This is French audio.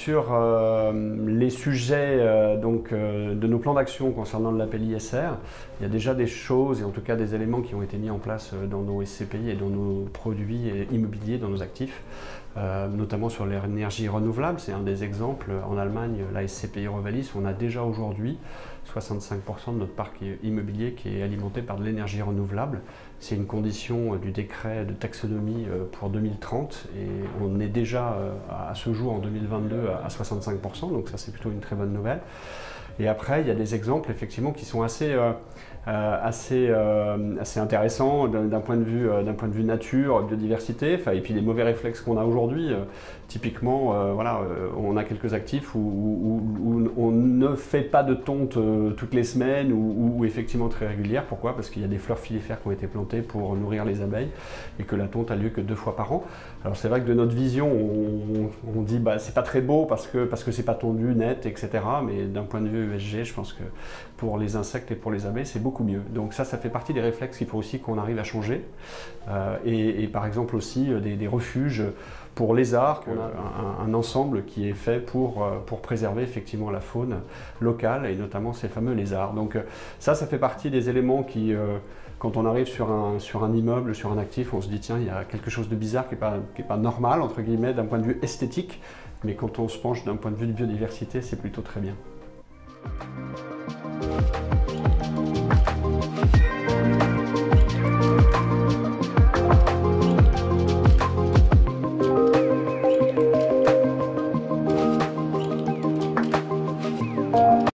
sur les sujets de nos plans d'action concernant le label ISR, il y a déjà des choses et en tout cas des éléments qui ont été mis en place dans nos SCPI et dans nos produits immobiliers, dans nos actifs, notamment sur l'énergie renouvelable. C'est un des exemples. En Allemagne, la SCPI Revalis, on a déjà aujourd'hui 65% de notre parc immobilier qui est alimenté par de l'énergie renouvelable. C'est une condition du décret de taxonomie pour 2030 et on est déjà à ce jour en 2022 à 65%, donc ça c'est plutôt une très bonne nouvelle. Et après, il y a des exemples effectivement qui sont assez intéressants d'un point de vue nature, biodiversité, et puis les mauvais réflexes qu'on a aujourd'hui. Typiquement, on a quelques actifs où on ne fait pas de tonte toutes les semaines ou effectivement très régulière. Pourquoi? Parce qu'il y a des fleurs filifères qui ont été plantées pour nourrir les abeilles et que la tonte a lieu que 2 fois par an. Alors c'est vrai que de notre vision, on dit c'est pas très beau parce que c'est pas tondu, net, etc. Mais d'un point de vue ESG, je pense que pour les insectes et pour les abeilles, c'est beaucoup mieux. Donc ça fait partie des réflexes qu'il faut aussi qu'on arrive à changer. Et par exemple aussi des refuges pour lézards, on a un ensemble qui est fait pour préserver effectivement la faune locale et notamment ces fameux lézards. Donc ça fait partie des éléments qui, quand on arrive sur un immeuble, sur un actif, on se dit tiens, il y a quelque chose de bizarre qui est pas normal, entre guillemets, d'un point de vue esthétique, mais quand on se penche d'un point de vue de biodiversité, c'est plutôt très bien.